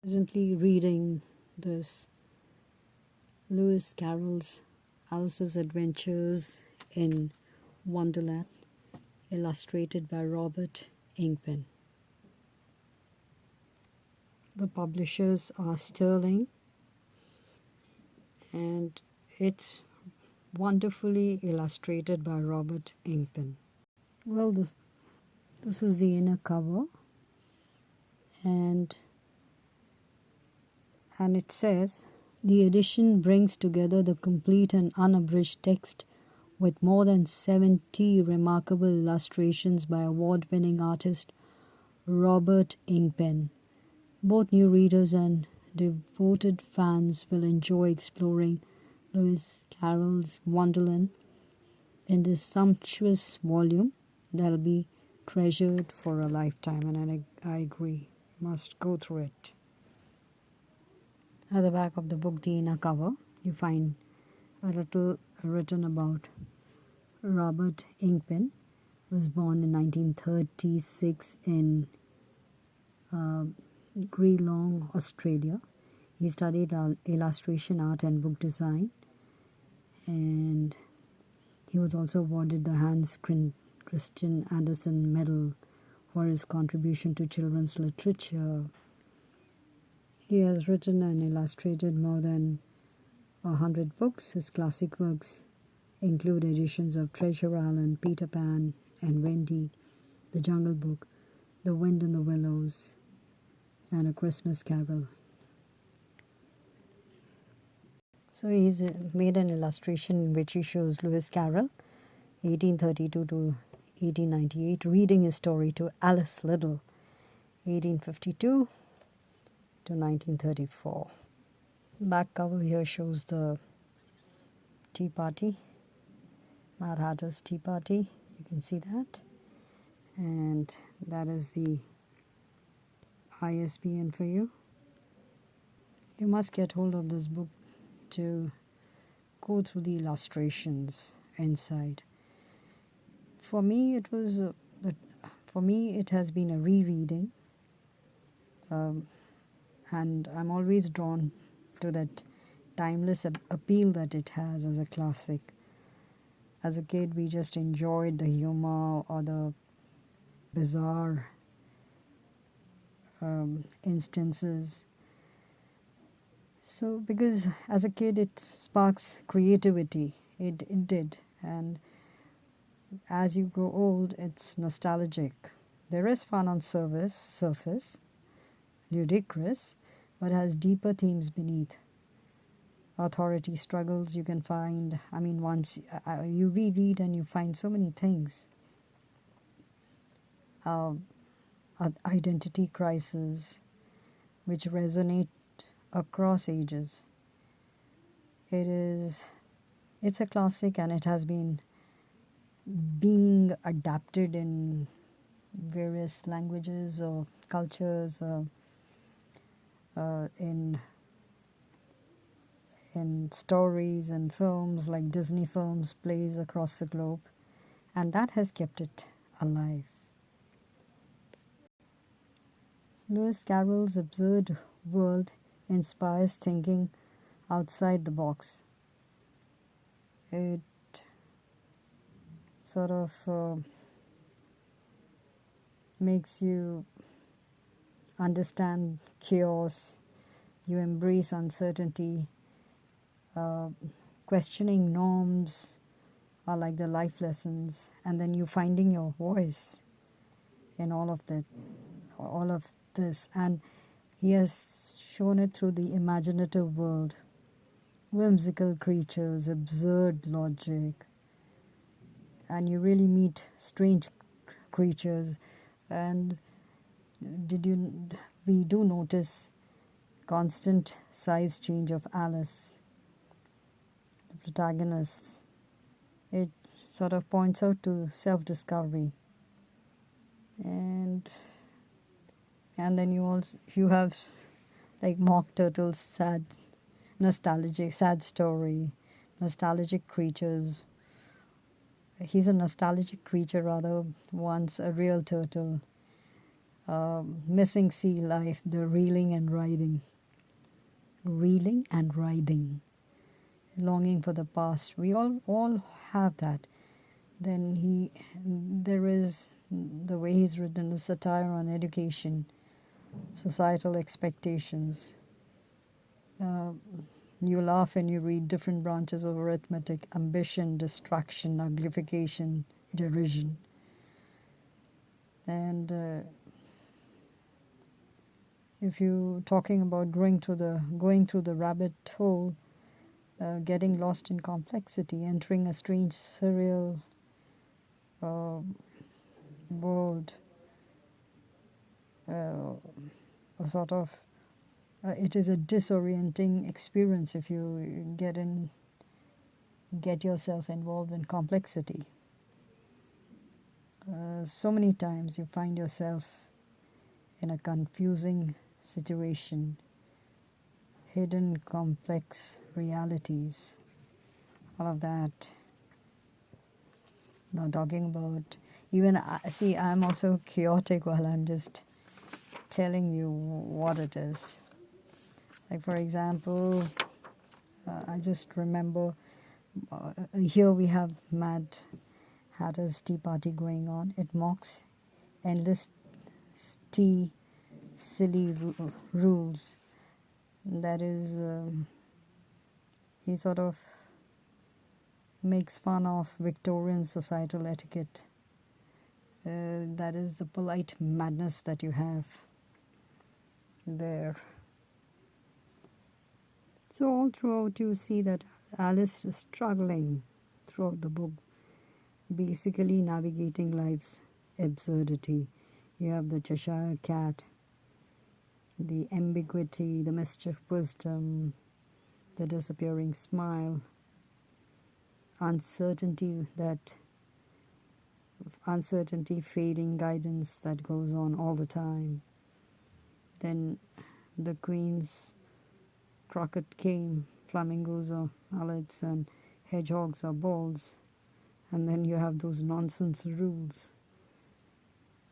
Presently reading this Lewis Carroll's Alice's Adventures in Wonderland, illustrated by Robert Ingpen. The publishers are Sterling, and it's wonderfully illustrated by Robert Ingpen. Well, this is the inner cover, and it says, the edition brings together the complete and unabridged text with more than 70 remarkable illustrations by award-winning artist Robert Ingpen. Both new readers and devoted fans will enjoy exploring Lewis Carroll's Wonderland in this sumptuous volume that'll be treasured for a lifetime, and I agree, must go through it. At the back of the book, the inner cover, you find a little written about Robert Ingpen, who was born in 1936 in Geelong, Australia. He studied illustration, art and book design, and he was also awarded the Hans Christian Andersen Medal for his contribution to children's literature. He has written and illustrated more than 100 books. His classic works include editions of Treasure Island, Peter Pan and Wendy, The Jungle Book, The Wind in the Willows, and A Christmas Carol. So he's made an illustration in which he shows Lewis Carroll, 1832 to 1898, reading his story to Alice Liddell, 1852 to 1934. Back cover here shows the tea party, Mad Hatter's Tea Party. You can see that. And that is the ISBN for you. You must get hold of this book to go through the illustrations inside. For me, it has been a rereading, and I'm always drawn to that timeless appeal that it has as a classic. As a kid, we just enjoyed the humor or the bizarre instances. So, because as a kid, it sparks creativity. It did. And as you grow old, it's nostalgic. There is fun on surface, ludicrous, but has deeper themes beneath. Authority struggles you can find. Once you reread and you find so many things. Identity crisis, which resonate across ages. It's a classic, and it has been being adapted in various languages or cultures, in stories and films like Disney films, plays across the globe, and that has kept it alive. Lewis Carroll's absurd world inspires thinking outside the box. It sort of makes you understand chaos. You embrace uncertainty. Questioning norms are like the life lessons, and then you finding your voice in all of this. And he has shown it through the imaginative world, whimsical creatures, absurd logic, and you really meet strange creatures. And we do notice constant size change of Alice, the protagonist. It sort of points out to self-discovery, and then you have like Mock Turtle's sad story, nostalgic creatures. He's a nostalgic creature rather, once a real turtle. Missing sea life, the reeling and writhing. Reeling and writhing. Longing for the past. We all have that. Then there is the way he's written a satire on education, societal expectations. You laugh and you read different branches of arithmetic, ambition, distraction, uglification, derision. And if you're talking about going through the rabbit hole, getting lost in complexity, entering a strange, surreal world, a sort of it is a disorienting experience if you get yourself involved in complexity. So many times you find yourself in a confusing situation, hidden complex realities, all of that. Now talking about, even, see, I'm also chaotic while I'm just telling you what it is. Like, for example, I just remember here we have Mad Hatter's Tea Party going on. It mocks endless tea, silly rules. That is, he sort of makes fun of Victorian societal etiquette. That is the polite madness that you have there. So all throughout you see that Alice is struggling throughout the book, basically navigating life's absurdity. You have the Cheshire Cat, the ambiguity, the mischief wisdom, the disappearing smile, uncertainty, fading guidance that goes on all the time. Then the Queen's crockett came, flamingos are mullets and hedgehogs are balls. And then you have those nonsense rules.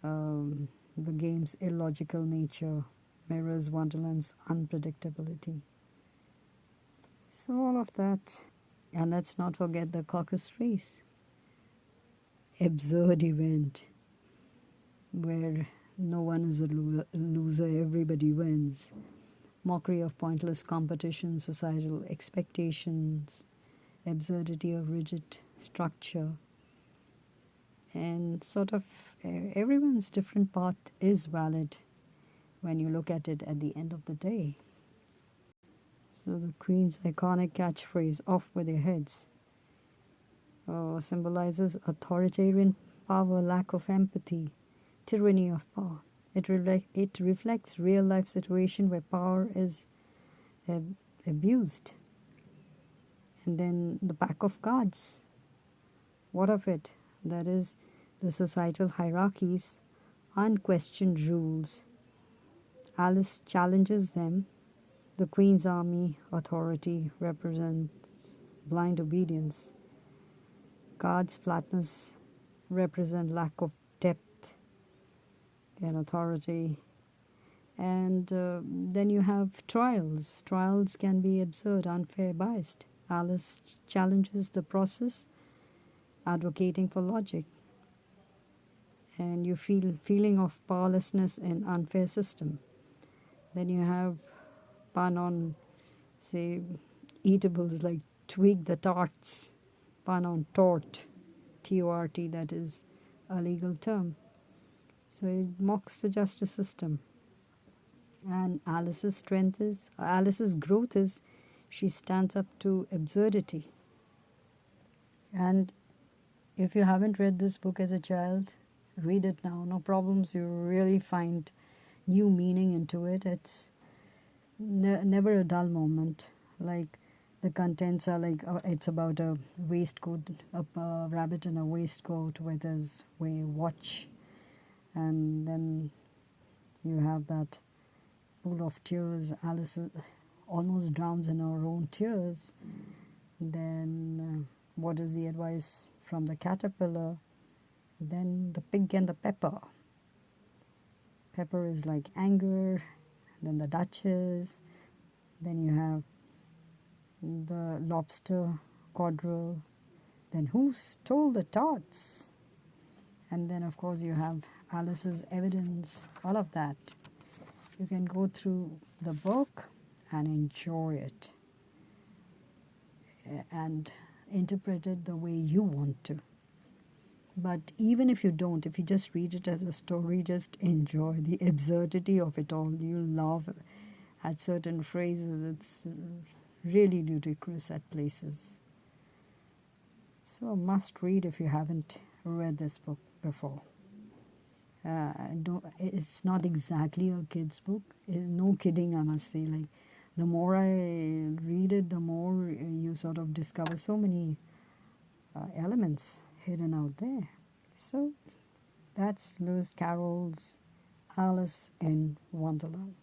The game's illogical nature mirrors Wonderland's unpredictability. So all of that. And let's not forget the caucus race. Absurd event where no one is a loser, everybody wins. Mockery of pointless competition, societal expectations, absurdity of rigid structure, and sort of everyone's different path is valid when you look at it at the end of the day. So the Queen's iconic catchphrase, "Off with your heads," symbolizes authoritarian power, lack of empathy, tyranny of power. It reflects real life situation where power is abused. And then the pack of cards. What of it? That is the societal hierarchies, unquestioned rules. Alice challenges them. The Queen's army authority represents blind obedience. Cards' flatness represent lack of depth and authority. And then you have trials. Trials can be absurd, unfair, biased. Alice challenges the process, advocating for logic. And you feel feeling of powerlessness in unfair system. Then you have pun on, say, eatables like tweak the tarts, pun on tort, T-O-R-T, that is a legal term. So it mocks the justice system. And Alice's growth is she stands up to absurdity. And if you haven't read this book as a child, read it now. No problems. You really find new meaning into it. It's never a dull moment. Like the contents are like, it's about a waistcoat, a rabbit in a waistcoat with his watch. And then you have that pool of tears. Alice almost drowns in her own tears. Then what is the advice from the caterpillar? Then the pig and the pepper. Pepper is like anger, then the Duchess, then you have the lobster, quadrille, then who stole the tots? And then of course you have Alice's evidence, all of that. You can go through the book and enjoy it and interpret it the way you want to. But even if you don't, if you just read it as a story, just enjoy the absurdity of it all. You'll laugh at certain phrases. It's really ludicrous at places. So a must read if you haven't read this book before. It's not exactly a kid's book. No kidding, I must say. Like, the more I read it, the more you sort of discover so many elements hidden out there. So that's Lewis Carroll's Alice in Wonderland.